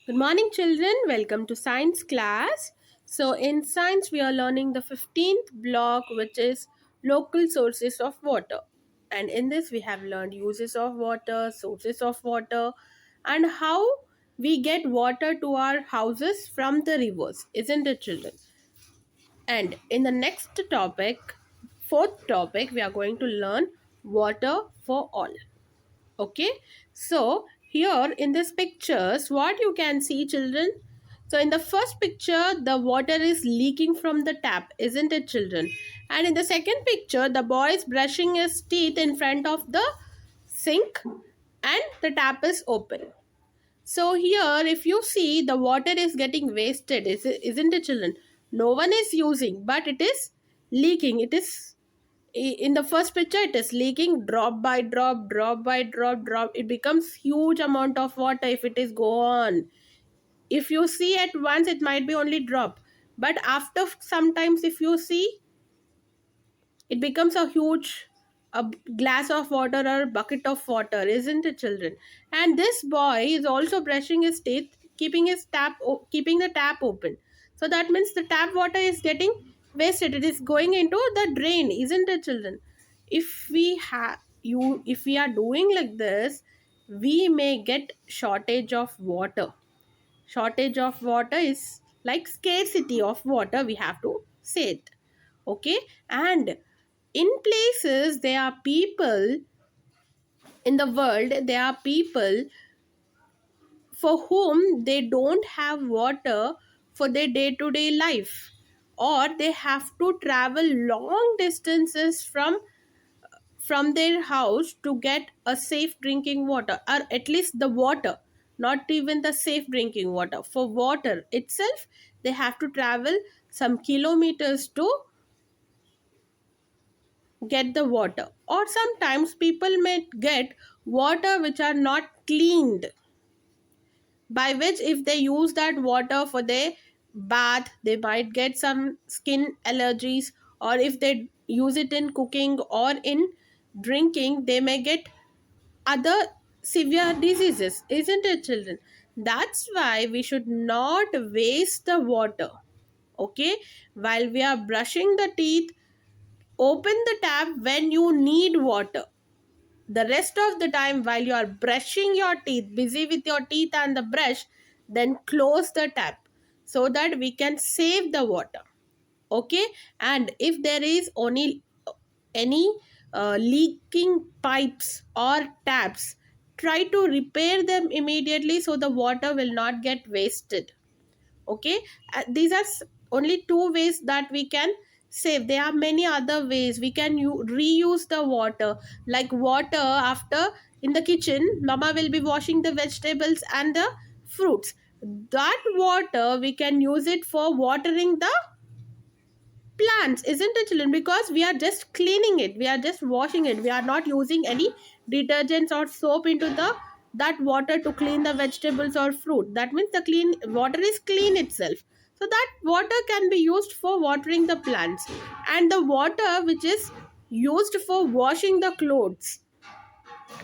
Good morning, children. Welcome to science class. So, in science, we are learning the 15th block, which is local sources of water. And in this, we have learned uses of water, sources of water, and how we get water to our houses from the rivers, isn't it, children? And in the next topic, fourth topic, we are going to learn water for all. Okay, so here in this pictures, what you can see, children? So in the first picture, the water is leaking from the tap, isn't it, children? And in the second picture, the boy is brushing his teeth in front of the sink and the tap is open. So here, if you see, the water is getting wasted, isn't it, children? No one is using, but it is leaking. It is in the first picture, it is leaking drop by drop, drop by drop, drop. It becomes huge amount of water if it is go on. If you see at once, it might be only drop, but after sometimes, if you see, it becomes a huge a glass of water or bucket of water, isn't it, children? And this boy is also brushing his teeth, keeping the tap open. So that means the tap water is getting wasted. It is going into the drain, isn't it, children? If we are doing like this, we may get shortage of water. Shortage of water is like scarcity of water, we have to say it. Okay, and in places there are people, in the world there are people for whom they don't have water for their day to day life, or they have to travel long distances from their house to get a safe drinking water, or at least the water, not even the safe drinking water. For water itself, they have to travel some kilometers to get the water. Or sometimes people may get water which are not cleaned, by which if they use that water for their bath, they might get some skin allergies, or if they use it in cooking or in drinking, they may get other severe diseases, isn't it, children? That's why we should not waste the water. Okay, while we are brushing the teeth, open the tap when you need water. The rest of the time, while you are brushing your teeth, busy with your teeth and the brush, then close the tap so that we can save the water. Okay, and if there is only any leaking pipes or taps, try to repair them immediately so the water will not get wasted. Okay, these are only two ways that we can save. There are many other ways we can reuse the water, like water after in the kitchen mama will be washing the vegetables and the fruits. That water we can use it for watering the plants, isn't it, children? Because we are just cleaning it, we are just washing it, we are not using any detergents or soap into the that water to clean the vegetables or fruit. That means the clean water is clean itself, so that water can be used for watering the plants. And the water which is used for washing the clothes,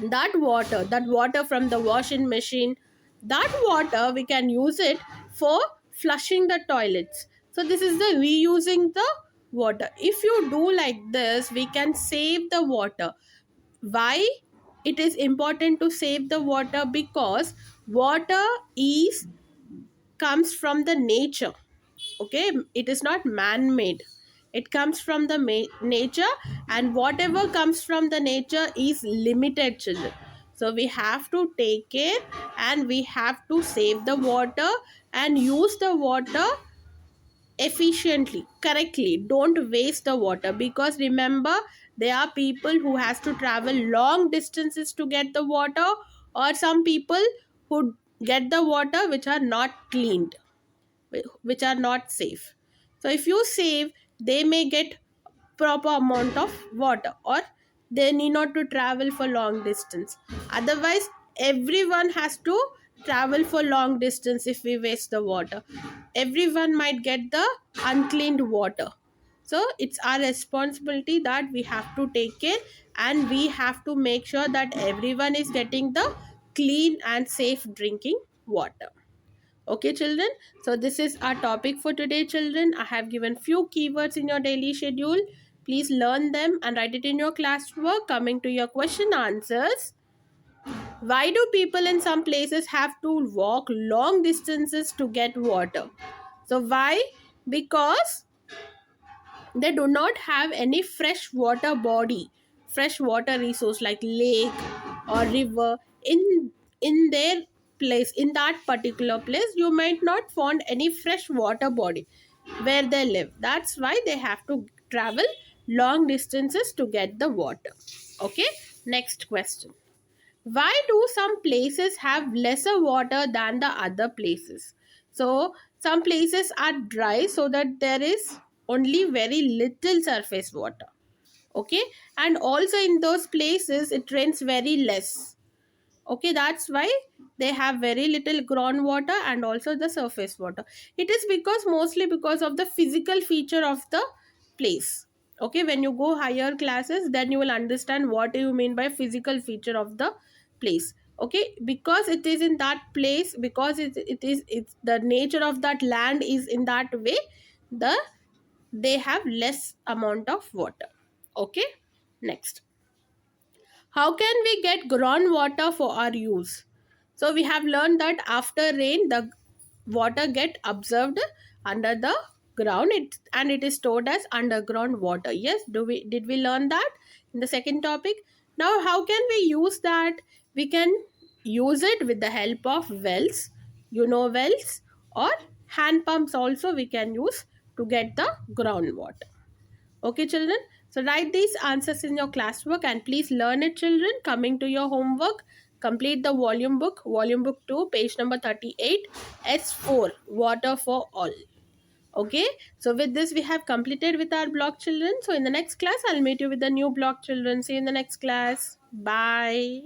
that water from the washing machine, that water we can use it for flushing the toilets. So this is the reusing the water. If you do like this, we can save the water. Why it is important to save the water? Because water is comes from the nature. Okay, it is not man made, it comes from the nature, and whatever comes from the nature is limited, children. So we have to take care, and we have to save the water and use the water efficiently, correctly. Don't waste the water, because remember, there are people who has to travel long distances to get the water, or some people who get the water which are not cleaned, which are not safe. So if you save, they may get proper amount of water, or they need not to travel for long distance. Otherwise, everyone has to travel for long distance. If we waste the water, everyone might get the uncleaned water. So it's our responsibility that we have to take care, and we have to make sure that everyone is getting the clean and safe drinking water. Okay, children. So this is our topic for today, children. I have given few keywords in your daily schedule. Please learn them and write it in your classwork. Coming to your question answers. Why do people in some places have to walk long distances to get water? So why? Because they do not have any fresh water body, fresh water resource like lake or river in their place. In that particular place you might not find any fresh water body where they live. That's why they have to travel long distances to get the water. Okay, next question. Why do some places have lesser water than the other places? So some places are dry so that there is only very little surface water. Okay, and also in those places it rains very less. Okay, that's why they have very little groundwater and also the surface water. It is because mostly because of the physical feature of the place. Okay, when you go higher classes then you will understand what you mean by physical feature of the place. Okay, because it is in that place, because it's the nature of that land is in that way, the they have less amount of water. Okay, next. How can we get groundwater for our use? So we have learned that after rain, the water get observed under the ground, and it is stored as underground water. Yes, did we learn that in the second topic? Now, how can we use that? We can use it with the help of wells, wells, or hand pumps. Also, we can use to get the groundwater. Okay, children. So write these answers in your classwork and please learn it, children. Coming to your homework, complete the volume book 2, page number 38, S4, water for all. Okay, so with this we have completed with our block, children. So in the next class, I'll meet you with the new block, children. See you in the next class. Bye.